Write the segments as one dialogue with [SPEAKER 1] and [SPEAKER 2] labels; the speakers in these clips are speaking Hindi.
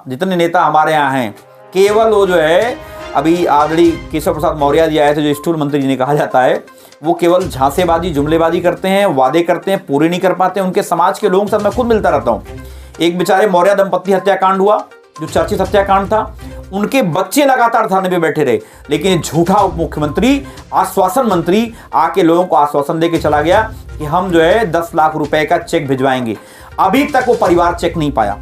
[SPEAKER 1] जितने नेता हमारे यहाँ हैं, केवल वो जो है अभी आदरणीय केशव प्रसाद मौर्य जी आए थे, जो स्टूल मंत्री जिन्हें कहा जाता है, वो केवल झांसेबाजी जुमलेबाजी करते हैं, वादे करते हैं, पूरे नहीं कर पाते। उनके समाज के लोगों के साथ मैं खुद मिलता रहता हूँ। एक बेचारे मौर्य दंपत्ति हत्याकांड हुआ, जो चर्चित हत्याकांड था, उनके बच्चे लगातार धरने पे बैठे रहे, लेकिन झूठा उप मुख्यमंत्री, आश्वासन मंत्री आके लोगों को आश्वासन देके चला गया कि हम जो है 10 लाख रुपए का चेक भिजवाएंगे। अभी तक वो परिवार चेक नहीं पाया।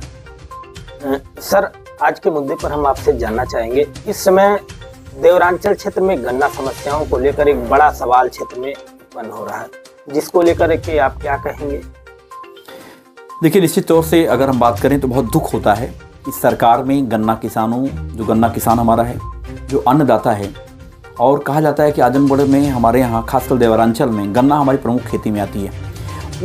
[SPEAKER 2] सर, आज के मुद्दे पर हम आपसे जानना चाहेंगे, इस समय देवरांचल क्षेत्र में गन्ना समस्याओं को लेकर एक बड़ा सवाल क्षेत्र में उत्पन्न हो रहा है, जिसको लेकर के आप क्या कहेंगे?
[SPEAKER 1] देखिए, निश्चित तौर से अगर हम बात करें तो बहुत दुख होता है कि सरकार में गन्ना किसानों, जो गन्ना किसान हमारा है, जो अन्नदाता है, और कहा जाता है कि आजमगढ़ में हमारे यहाँ खासकर देवरांचल में गन्ना हमारी प्रमुख खेती में आती है,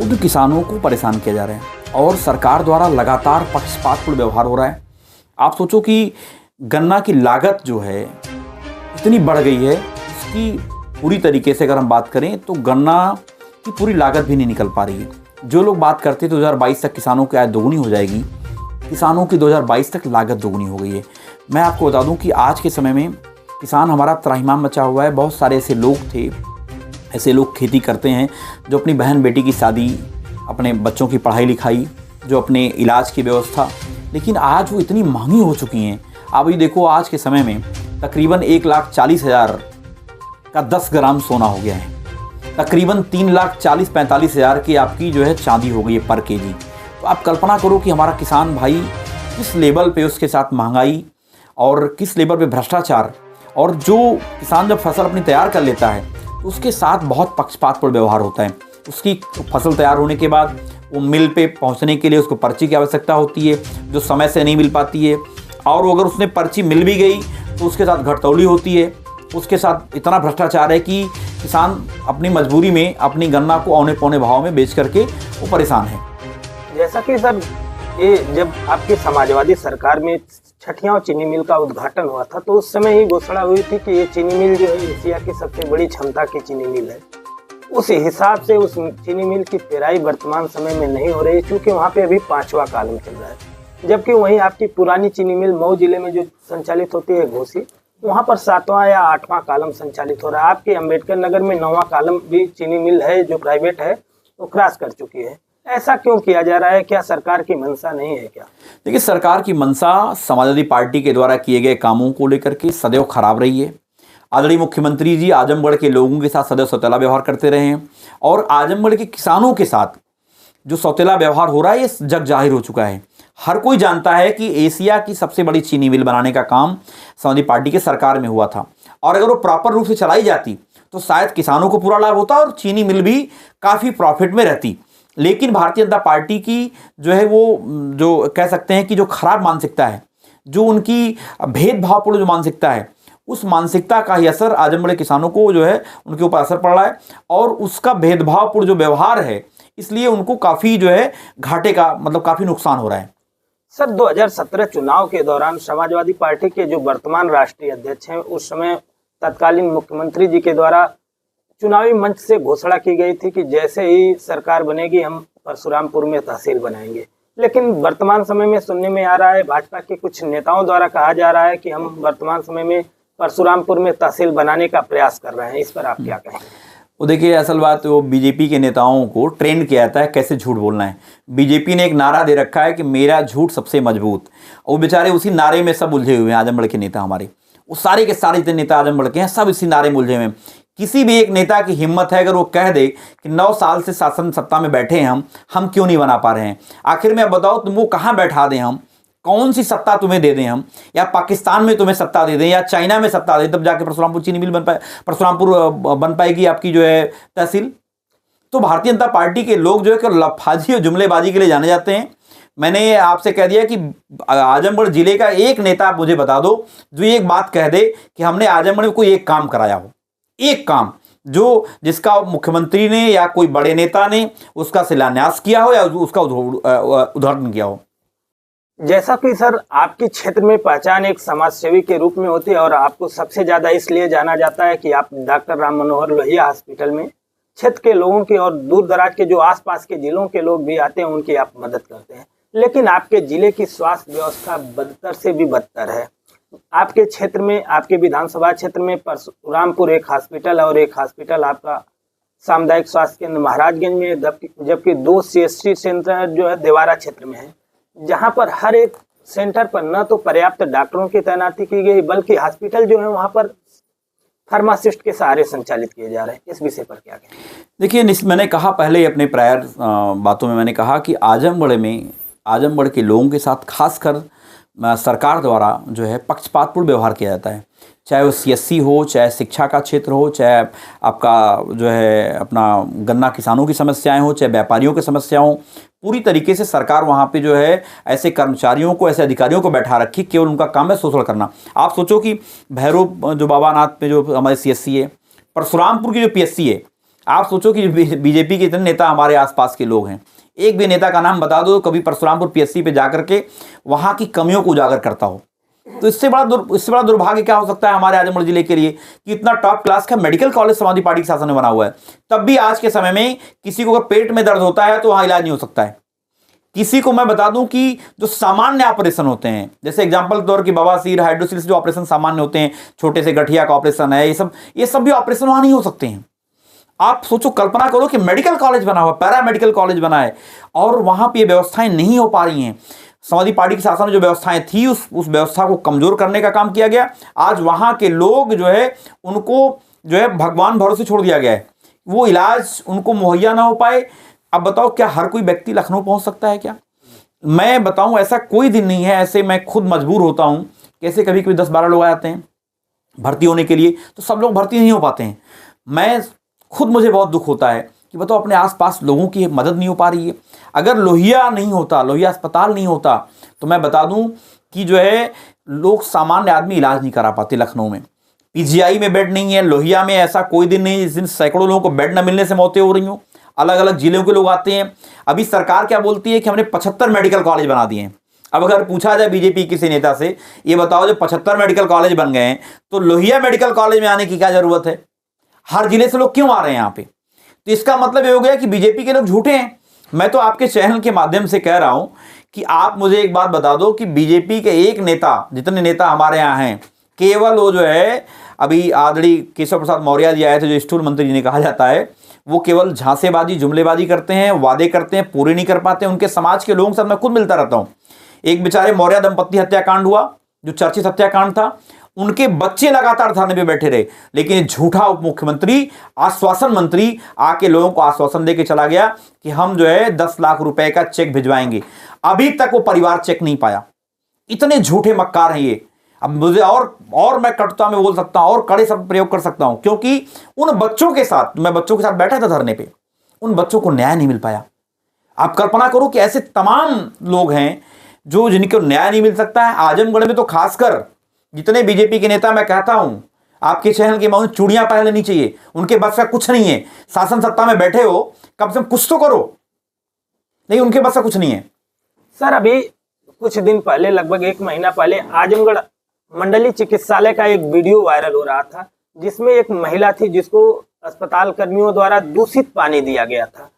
[SPEAKER 1] उन किसानों को परेशान किया जा रहा है और सरकार द्वारा लगातार पक्षपातपूर्ण व्यवहार हो रहा है। आप सोचो कि गन्ना की लागत जो है इतनी बढ़ गई है, इसकी पूरी तरीके से अगर हम बात करें तो गन्ना की पूरी लागत भी नहीं निकल पा रही है। जो लोग बात करते 2022 तक किसानों की आय दोगुनी हो जाएगी, किसानों की 2022 तक लागत दोगुनी हो गई है। मैं आपको बता दूं कि आज के समय में किसान हमारा त्राहिमाम मचा हुआ है। बहुत सारे ऐसे लोग थे, ऐसे लोग खेती करते हैं जो अपनी बहन बेटी की शादी, अपने बच्चों की पढ़ाई लिखाई, जो अपने इलाज की व्यवस्था, लेकिन आज वो इतनी महंगी हो चुकी हैं। आप ये देखो, आज के समय में तकरीबन 1,40,000 का 10 ग्राम सोना हो गया है, तकरीबन 3,40,45,000 की आपकी जो है चांदी हो गई है पर केजी। तो आप कल्पना करो कि हमारा किसान भाई किस लेवल पे उसके साथ महंगाई और किस लेवल पे भ्रष्टाचार, और जो किसान जब फसल अपनी तैयार कर लेता है तो उसके साथ बहुत पक्षपातपूर्ण व्यवहार होता है। उसकी फसल तैयार होने के बाद वो मिल पे पहुंचने के लिए उसको पर्ची की आवश्यकता होती है, जो समय से नहीं मिल पाती है, और अगर उसने पर्ची मिल भी गई तो उसके साथ घटतौली होती है। उसके साथ इतना भ्रष्टाचार है कि किसान अपनी मजबूरी में अपनी गन्ना को औने पौने भाव में बेच करके वो परेशान है।
[SPEAKER 2] जैसा कि सर, ये जब आपकी समाजवादी सरकार में छठियां चीनी मिल का उद्घाटन हुआ था, तो उस समय ही घोषणा हुई थी कि ये चीनी मिल जो है एशिया की सबसे बड़ी क्षमता की चीनी मिल है। उस हिसाब से उस चीनी मिल की पेराई वर्तमान समय में नहीं हो रही है, क्योंकि वहाँ पे अभी 5वां कालम चल रहा है, जबकि वहीं आपकी पुरानी चीनी मिल मऊ जिले में जो संचालित होती है घोसी, वहाँ पर 7वां या 8वां कालम संचालित हो रहा है। आपके अम्बेडकर नगर में 9वां कालम भी चीनी मिल है जो प्राइवेट है, वो क्रॉस कर चुकी है। ऐसा क्यों किया जा रहा है? क्या सरकार की मंशा नहीं है क्या?
[SPEAKER 1] देखिए, सरकार की मंशा समाजवादी पार्टी के द्वारा किए गए कामों को लेकर के सदैव खराब रही है। आदरणीय मुख्यमंत्री जी आजमगढ़ के लोगों के साथ सदैव सौतेला व्यवहार करते रहे हैं, और आजमगढ़ के किसानों के साथ जो सौतेला व्यवहार हो रहा है ये जग जाहिर हो चुका है। हर कोई जानता है कि एशिया की सबसे बड़ी चीनी मिल बनाने का काम समाजवादी पार्टी के सरकार में हुआ था, और अगर वो प्रॉपर रूप से चलाई जाती तो शायद किसानों को पूरा लाभ होता और चीनी मिल भी काफ़ी प्रॉफिट में रहती। लेकिन भारतीय जनता पार्टी की जो है वो, जो कह सकते हैं कि जो खराब मानसिकता है, जो उनकी भेदभावपूर्ण जो मानसिकता है, उस मानसिकता का ही असर आजमगढ़ किसानों को जो है उनके ऊपर असर पड़ रहा है, और उसका भेदभावपूर्ण जो व्यवहार है, इसलिए उनको काफ़ी जो है घाटे का, मतलब काफ़ी नुकसान हो रहा है।
[SPEAKER 2] सर, 2017 चुनाव के दौरान समाजवादी पार्टी के जो वर्तमान राष्ट्रीय अध्यक्ष हैं, उस समय तत्कालीन मुख्यमंत्री जी के द्वारा चुनावी मंच से घोषणा की गई थी कि जैसे ही सरकार बनेगी हम परशुरामपुर में तहसील बनाएंगे। लेकिन वर्तमान समय में सुनने में आ रहा है, भाजपा के कुछ नेताओं द्वारा कहा जा रहा है कि हम वर्तमान समय में परशुरामपुर में तहसील बनाने का प्रयास कर रहे हैं। इस पर आप क्या कहेंगे?
[SPEAKER 1] वो देखिए, असल बात वो बीजेपी के नेताओं को ट्रेंड किया जाता है कैसे झूठ बोलना है। बीजेपी ने एक नारा दे रखा है कि मेरा झूठ सबसे मजबूत, और बेचारे उसी नारे में सब उलझे हुए हैं। आजमगढ़ के नेता हमारे, वो सारे के सारे जितने नेता आजमगढ़ के हैं, सब इसी नारे में उलझे हुए हैं। किसी भी एक नेता की हिम्मत है अगर वो कह दे कि 9 साल से शासन सत्ता में बैठे हैं हम क्यों नहीं बना पा रहे हैं, आखिर में अब बताओ तुम वो कहाँ बैठा दें, हम कौन सी सत्ता तुम्हें दे दें, हम या पाकिस्तान में तुम्हें सत्ता दे दें या चाइना में सत्ता दें, तब जाके परशुरामपुर चीनी मिल बन पाए, परशुरामपुर बन पाएगी आपकी जो है तहसील। तो भारतीय जनता पार्टी के लोग जो है कि लफाजी और जुमलेबाजी के लिए जाने जाते हैं। मैंने आपसे कह दिया कि आजमगढ़ जिले का एक नेता आप मुझे बता दो जो एक बात कह दे कि हमने आजमगढ़ में कोई एक काम कराया हो, एक काम जो जिसका मुख्यमंत्री ने या कोई बड़े नेता ने उसका शिलान्यास किया हो या उसका उद्घाटन किया हो।
[SPEAKER 2] जैसा कि सर, आपके क्षेत्र में पहचान एक समाजसेवी के रूप में होती है, और आपको सबसे ज्यादा इसलिए जाना जाता है कि आप डॉक्टर राम मनोहर लोहिया हॉस्पिटल में क्षेत्र के लोगों की और दूर दराज के जो आसपास के जिलों के लोग भी आते हैं उनकी आप मदद करते हैं। लेकिन आपके जिले की स्वास्थ्य व्यवस्था बदतर से भी बदतर है। आपके क्षेत्र में, आपके विधानसभा क्षेत्र में परशुरामपुर एक हॉस्पिटल और एक हॉस्पिटल आपका सामुदायिक स्वास्थ्य केंद्र महाराजगंज में, जबकि 2 CHC सेंटर जो है देवारा क्षेत्र में है, जहां पर हर एक सेंटर पर न तो पर्याप्त डॉक्टरों की तैनाती की गई, बल्कि हॉस्पिटल जो है वहां पर फार्मासिस्ट के सहारे संचालित किए जा रहे हैं। इस विषय पर क्या कहें?
[SPEAKER 1] देखिए, मैंने कहा पहले ही अपने प्रायर बातों में मैंने कहा कि आजमगढ़ के लोगों के साथ खासकर सरकार द्वारा जो है पक्षपातपूर्ण व्यवहार किया जाता है। चाहे वो CSC हो, चाहे शिक्षा का क्षेत्र हो, चाहे आपका जो है अपना गन्ना किसानों की समस्याएं हो, चाहे व्यापारियों की समस्या हो, पूरी तरीके से सरकार वहाँ पे जो है ऐसे कर्मचारियों को, ऐसे अधिकारियों को बैठा रखी, केवल उनका काम है शोषण करना। आप सोचो कि भैरव जो बाबानाथ में जो हमारे CSC है, परशुरामपुर की जो PSC है, आप सोचो कि BJP के इतने नेता हमारे आसपास के लोग हैं, एक भी नेता का नाम बता दो कभी परशुरामपुर PSC पे जाकर के वहाँ की कमियों को उजागर करता हो। तो इससे बड़ा दुर्भाग्य क्या हो सकता है हमारे आजमगढ़ जिले के लिए कि इतना टॉप क्लास का मेडिकल कॉलेज समाजवादी पार्टी के शासन में बना हुआ है, तब भी आज के समय में किसी को अगर पेट में दर्द होता है तो वहाँ इलाज नहीं हो सकता है। किसी को मैं बता दूं कि जो सामान्य ऑपरेशन होते हैं, जैसे एग्जांपल के तौर की बवासीर, हाइड्रोसिस, जो ऑपरेशन सामान्य होते हैं, छोटे से गठिया का ऑपरेशन है, ये सब भी ऑपरेशन वहाँ नहीं हो सकते हैं। आप सोचो, कल्पना करो कि मेडिकल कॉलेज बना हुआ, पैरा मेडिकल कॉलेज बना है और वहाँ पर ये व्यवस्थाएं नहीं हो पा रही हैं। समाजवादी पार्टी के शासन में जो व्यवस्थाएं थी उस व्यवस्था को कमजोर करने का काम किया गया। आज वहाँ के लोग जो है उनको जो है भगवान भरोसे छोड़ दिया गया है, वो इलाज उनको मुहैया ना हो पाए। अब बताओ, क्या हर कोई व्यक्ति लखनऊ पहुँच सकता है क्या? मैं बताऊँ, ऐसा कोई दिन नहीं है। ऐसे मैं खुद मजबूर होता हूँ, कैसे कभी कभी 10-12 लोग आ जाते हैं भर्ती होने के लिए, तो सब लोग भर्ती नहीं हो पाते हैं। मुझे बहुत दुख होता है कि बताओ अपने आसपास लोगों की मदद नहीं हो पा रही है। अगर लोहिया नहीं होता, लोहिया अस्पताल नहीं होता, तो मैं बता दूं कि जो है लोग, सामान्य आदमी इलाज नहीं करा पाते। लखनऊ में PGI में बेड नहीं है, लोहिया में ऐसा कोई दिन नहीं जिस दिन सैकड़ों लोगों को बेड न मिलने से मौतें हो रही हों। अलग अलग जिलों के लोग आते हैं। अभी सरकार क्या बोलती है कि हमने 75 मेडिकल कॉलेज बना दिए हैं। अब अगर पूछा जाए BJP किसी नेता से, ये बताओ जो 75 मेडिकल कॉलेज बन गए हैं तो लोहिया मेडिकल कॉलेज में आने की क्या जरूरत है? हर जिले से लोग क्यों आ रहे हैं यहाँ पे? तो इसका मतलब ये हो गया कि BJP के लोग झूठे हैं। मैं तो आपके चैनल के माध्यम से कह रहा हूं कि आप मुझे एक बात बता दो कि BJP के एक नेता, जितने नेता हमारे यहाँ हैं, केवल वो जो है, अभी आदरणीय केशव प्रसाद मौर्य जी आए थे, जो स्टूल मंत्री जी ने कहा जाता है, वो केवल झांसेबाजी, जुमलेबाजी करते हैं, वादे करते हैं, पूरे नहीं कर पाते। उनके समाज के लोगों के साथ मैं खुद मिलता रहता हूँ। एक बेचारे मौर्य दंपत्ति हत्याकांड हुआ, जो चर्चित हत्याकांड था, उनके बच्चे लगातार धरने पे बैठे रहे, लेकिन झूठा उप मुख्यमंत्री, आश्वासन मंत्री आके लोगों को आश्वासन देके चला गया कि हम जो है 10 लाख रुपए का चेक भिजवाएंगे। अभी तक वो परिवार चेक नहीं पाया। इतने झूठे मक्कार हैं ये। अब मुझे और मैं कटुता में बोल सकता हूं और कड़े शब्द प्रयोग कर सकता हूं, क्योंकि उन बच्चों के साथ, मैं बच्चों के साथ बैठा था धरने पे, उन बच्चों को न्याय नहीं मिल पाया। आप कल्पना करो कि ऐसे तमाम लोग हैं जो जिनको न्याय नहीं मिल सकता है। आजमगढ़ में तो खासकर जितने BJP के नेता, मैं कहता हूं आपके चैनल के माध्यम, चूड़ियां पहन लेनी चाहिए। उनके बस का कुछ नहीं है। शासन सत्ता में बैठे हो, कम से कम कुछ तो करो, नहीं उनके बस का कुछ नहीं है।
[SPEAKER 2] सर, अभी कुछ दिन पहले, लगभग 1 महीना पहले, आजमगढ़ मंडलीय चिकित्सालय का एक वीडियो वायरल हो रहा था, जिसमें एक महिला थी जिसको अस्पताल कर्मियों द्वारा दूषित पानी दिया गया था।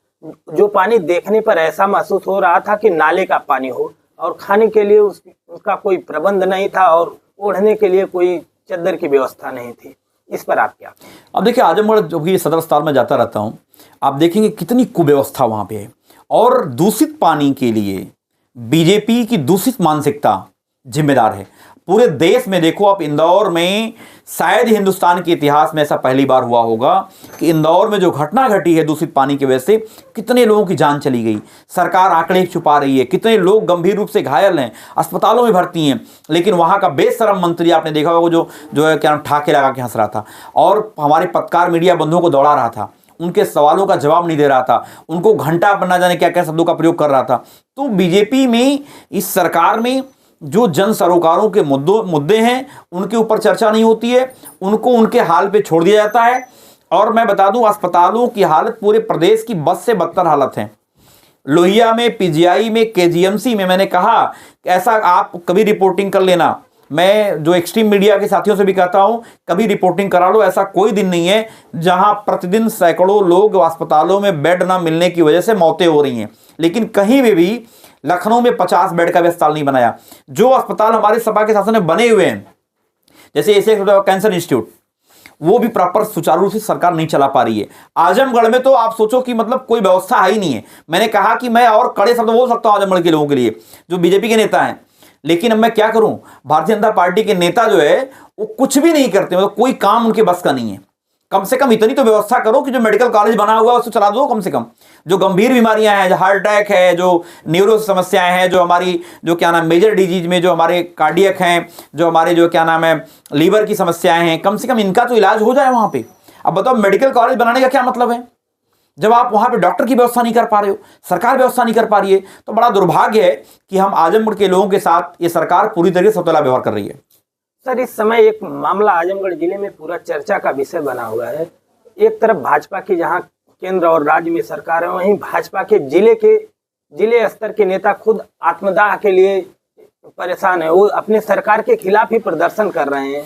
[SPEAKER 2] जो पानी देखने पर ऐसा महसूस हो रहा था कि नाले का पानी हो, और खाने के लिए उसका कोई प्रबंध नहीं था, और ओढ़ने के लिए कोई चद्दर की व्यवस्था नहीं थी। इस पर आप क्या?
[SPEAKER 1] अब देखिए, आजमगढ़ जो भी सदर अस्पताल में जाता रहता हूँ, आप देखेंगे कितनी कुव्यवस्था वहाँ पे है। और दूषित पानी के लिए BJP की दूषित मानसिकता जिम्मेदार है। पूरे देश में देखो आप, इंदौर में शायद हिंदुस्तान के इतिहास में ऐसा पहली बार हुआ होगा कि इंदौर में जो घटना घटी है दूषित पानी की वजह से, कितने लोगों की जान चली गई। सरकार आंकड़े छुपा रही है, कितने लोग गंभीर रूप से घायल हैं, अस्पतालों में भर्ती हैं, लेकिन वहाँ का बेशरम मंत्री आपने देखा होगा जो है क्या नाम, ठाके लगा के हंस रहा था और हमारे पत्रकार मीडिया बंधुओं को दौड़ा रहा था, उनके सवालों का जवाब नहीं दे रहा था, उनको घंटा पर ना जाने क्या क्या शब्दों का प्रयोग कर रहा था। तो BJP में, इस सरकार में जो जन सरोकारों के मुद्दे हैं उनके ऊपर चर्चा नहीं होती है, उनको उनके हाल पे छोड़ दिया जाता है। और मैं बता दूं, अस्पतालों की हालत पूरे प्रदेश की बद से बदतर हालत है। लोहिया में, PGI में, KGMC में, मैंने कहा कि ऐसा आप कभी रिपोर्टिंग कर लेना। मैं जो एक्सट्रीम मीडिया के साथियों से भी कहता हूं, कभी रिपोर्टिंग करा लो। ऐसा कोई दिन नहीं है जहां प्रतिदिन सैकड़ों लोग अस्पतालों में बेड ना मिलने की वजह से मौतें हो रही हैं, लेकिन कहीं भी लखनऊ में 50 बेड का भी अस्पताल नहीं बनाया। जो अस्पताल हमारे सपा के शासन में बने हुए हैं, जैसे ऐसे कैंसर इंस्टीट्यूट, वो भी प्रॉपर सुचारू रूप से सरकार नहीं चला पा रही है। आजमगढ़ में तो आप सोचो कि मतलब कोई व्यवस्था है ही नहीं है। मैंने कहा कि मैं और कड़े शब्द बोल सकता हूं आजमगढ़ के लोगों के लिए जो बीजेपी के नेता हैं, लेकिन अब मैं क्या करूं, भारतीय जनता पार्टी के नेता जो है वो कुछ भी नहीं करते, मतलब कोई काम उनके बस का नहीं है। कम से कम इतनी तो व्यवस्था करो कि जो मेडिकल कॉलेज बना हुआ है उसको चला दो कम से कम। जो गंभीर बीमारियां हैं, जो हार्ट अटैक है, जो न्यूरो समस्याएं हैं, जो हमारी जो क्या नाम मेजर डिजीज में जो हमारे कार्डियक हैं, जो हमारे जो क्या नाम है लीवर की समस्याएं हैं, कम से कम इनका तो इलाज हो जाए वहां पे। अब बताओ मेडिकल कॉलेज बनाने का क्या मतलब है जब आप वहां पे डॉक्टर की व्यवस्था नहीं कर पा रहे हो, सरकार व्यवस्था नहीं कर पा रही है। तो बड़ा दुर्भाग्य है कि हम आजमगढ़ के लोगों के साथ ये सरकार पूरी तरीके से सौतेला व्यवहार कर रही है।
[SPEAKER 2] सर, इस समय एक मामला आजमगढ़ जिले में पूरा चर्चा का विषय बना हुआ है। एक तरफ भाजपा की जहां केंद्र और राज्य में सरकार है, वहीं भाजपा के जिले स्तर के नेता खुद आत्मदाह के लिए परेशान है। वो अपने सरकार के खिलाफ ही प्रदर्शन कर रहे हैं।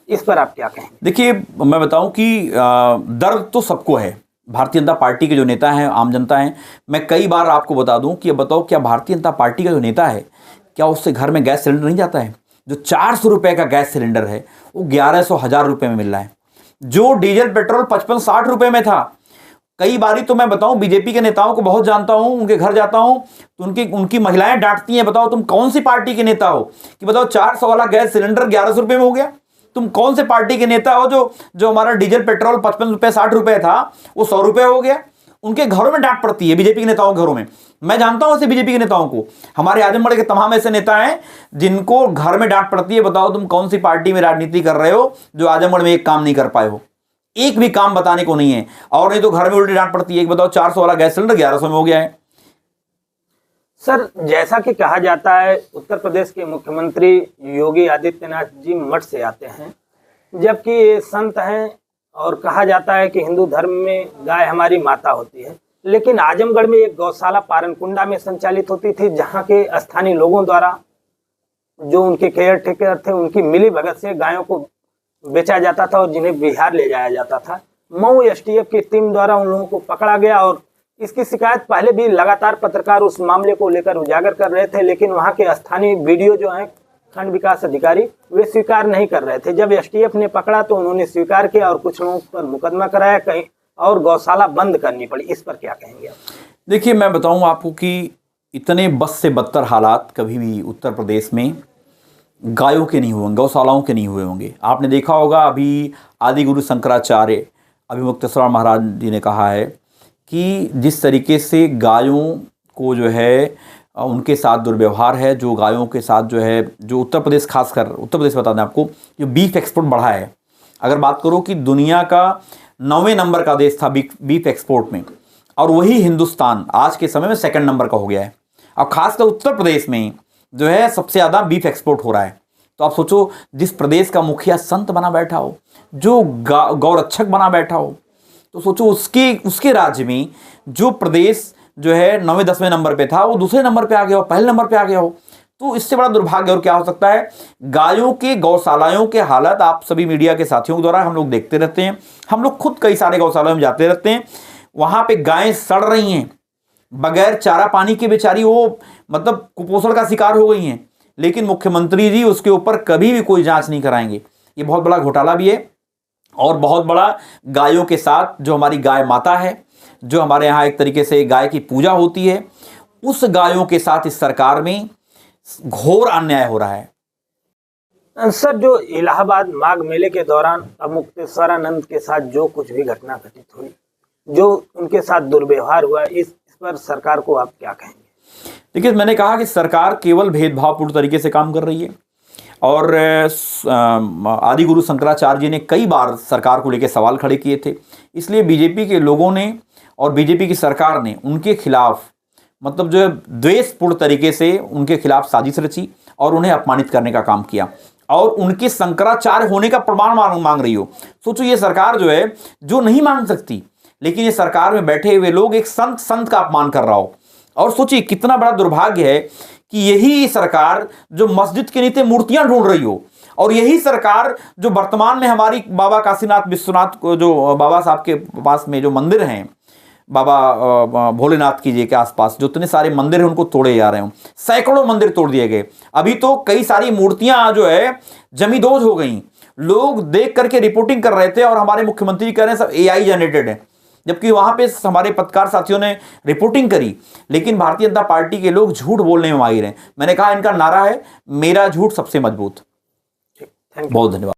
[SPEAKER 2] इस पर आप क्या कहेंगे?
[SPEAKER 1] देखिए, मैं बताऊं कि दर्द तो सबको है। भारतीय जनता पार्टी के जो नेता हैं, आम जनता हैं, मैं कई बार आपको बता दूं कि अब बताओ क्या भारतीय जनता पार्टी का जो नेता है, क्या उससे घर में गैस सिलेंडर नहीं जाता है? जो 400 रुपए का गैस सिलेंडर है वो 1100-1000 रुपए में मिल रहा है। जो डीजल पेट्रोल 55-60 रुपए में था। कई बारी तो मैं बताऊं बीजेपी के नेताओं को बहुत जानता हूं, उनके घर जाता हूं तो उनकी महिलाएं डांटती हैं, बताओ तुम कौन सी पार्टी के नेता हो कि बताओ 400 वाला गैस सिलेंडर 1100 रुपए में हो गया। तुम कौन से पार्टी के नेता हो जो हमारा डीजल पेट्रोल 55 रुपए 60 रुपए था वो 100 रुपए हो गया। उनके घरों में डांट पड़ती है बीजेपी के नेताओं के घरों में। मैं जानता हूं ऐसे बीजेपी के नेताओं को, हमारे आजमगढ़ के तमाम ऐसे नेता हैं जिनको घर में डांट पड़ती है, बताओ तुम कौन सी पार्टी में राजनीति कर रहे हो जो आजमगढ़ में एक काम नहीं कर पाए हो, एक भी काम बताने को नहीं है। और नहीं तो घर में उल्टी डांट पड़ती है कि बताओ 400 वाला गैस सिलेंडर 1100 में हो गया है।
[SPEAKER 2] सर, जैसा कि कहा जाता है उत्तर प्रदेश के मुख्यमंत्री योगी आदित्यनाथ जी मठ से आते हैं, जबकि ये संत हैं और कहा जाता है कि हिंदू धर्म में गाय हमारी माता होती है। लेकिन आजमगढ़ में एक गौशाला पारनकुंडा में संचालित होती थी, जहां के स्थानीय लोगों द्वारा, जो उनके केयर टेकर थे, उनकी मिली भगत से गायों को बेचा जाता था और जिन्हें बिहार ले जाया जाता था। मऊ एसटीएफ की टीम द्वारा उन लोगों को पकड़ा गया और इसकी शिकायत पहले भी लगातार पत्रकार उस मामले को लेकर उजागर कर रहे थे, लेकिन वहां के स्थानीय वीडियो जो है खंड विकास अधिकारी वे स्वीकार नहीं कर रहे थे। जब एसटीएफ ने पकड़ा तो उन्होंने स्वीकार किया और कुछ लोगों पर मुकदमा कराया, कहीं और गौशाला बंद करनी पड़ी। इस पर क्या कहेंगे आप?
[SPEAKER 1] देखिए, मैं बताऊं आपको कि इतने बस से बदतर हालात कभी भी उत्तर प्रदेश में गायों के नहीं हुए, गौशालाओं के नहीं हुए होंगे। आपने देखा होगा अभी आदि गुरु शंकराचार्य अभिमुक्तेश्वर महाराज जी ने कहा है कि जिस तरीके से गायों को जो है उनके साथ दुर्व्यवहार है, जो गायों के साथ जो है, जो उत्तर प्रदेश, खासकर उत्तर प्रदेश बता दें आपको, जो बीफ एक्सपोर्ट बढ़ा है। अगर बात करो कि दुनिया का 9वें नंबर का देश था बीफ एक्सपोर्ट में, और वही हिंदुस्तान आज के समय में 2nd नंबर का हो गया है। अब खासकर उत्तर प्रदेश में जो है सबसे ज़्यादा बीफ एक्सपोर्ट हो रहा है। तो आप सोचो, जिस प्रदेश का मुखिया संत बना बैठा हो, जो गौरक्षक बना बैठा हो, तो सोचो उसके राज्य में जो प्रदेश जो है 9वें-10वें नंबर पे था वो दूसरे नंबर पे आ गया हो, पहले नंबर पे आ गया हो। तो इससे बड़ा दुर्भाग्य और क्या हो सकता है? गायों के गौशालाओं के हालत आप सभी मीडिया के साथियों के द्वारा हम लोग देखते रहते हैं। हम लोग खुद कई सारे गौशालाओं में जाते रहते हैं, वहां पे गायें सड़ रही हैं, बगैर चारा पानी के बेचारी वो मतलब कुपोषण का शिकार हो गई हैं, लेकिन मुख्यमंत्री जी उसके ऊपर कभी भी कोई जांच नहीं कराएंगे। ये बहुत बड़ा घोटाला भी है और बहुत बड़ा गायों के साथ जो हमारी गाय माता है, जो हमारे यहाँ एक तरीके से गाय की पूजा होती है, उस गायों के साथ इस सरकार में घोर अन्याय हो रहा है।
[SPEAKER 2] सर, जो इलाहाबाद माघ मेले के दौरान अमुक्तेश्वरानंद के साथ जो कुछ भी घटना घटित हुई, जो उनके साथ दुर्व्यवहार हुआ, इस पर सरकार को आप क्या कहेंगे?
[SPEAKER 1] देखिए, मैंने कहा कि सरकार केवल भेदभावपूर्ण तरीके से काम कर रही है और आदि गुरु शंकराचार्य जी ने कई बार सरकार को लेकर सवाल खड़े किए थे। इसलिए बीजेपी के लोगों ने और बीजेपी की सरकार ने उनके खिलाफ मतलब जो है द्वेषपूर्ण तरीके से उनके खिलाफ साजिश रची और उन्हें अपमानित करने का काम किया और उनके शंकराचार्य होने का प्रमाण मांग रही हो। सोचो, ये सरकार जो है जो नहीं मांग सकती, लेकिन ये सरकार में बैठे हुए लोग एक संत का अपमान कर रहा हो। और सोचिए कितना बड़ा दुर्भाग्य है कि यही सरकार जो मस्जिद के नीचे मूर्तियां ढूंढ रही हो और यही सरकार जो वर्तमान में हमारी बाबा काशीनाथ विश्वनाथ को जो बाबा साहब के पास में जो मंदिर हैं, बाबा भोलेनाथ की जी के आसपास जो इतने सारे मंदिर हैं उनको तोड़े जा रहे हों, सैकड़ों मंदिर तोड़ दिए गए। अभी तो कई सारी मूर्तियां जो है जमींदोज हो गई। लोग देख करके रिपोर्टिंग कर रहे थे और हमारे मुख्यमंत्री कह रहे हैं सब AI जनरेटेड है, जबकि वहां पे हमारे पत्रकार साथियों ने रिपोर्टिंग करी। लेकिन भारतीय जनता पार्टी के लोग झूठ बोलने में माहिर हैं। मैंने कहा इनका नारा है, मेरा झूठ सबसे मजबूत।
[SPEAKER 2] Thank you.
[SPEAKER 1] बहुत धन्यवाद।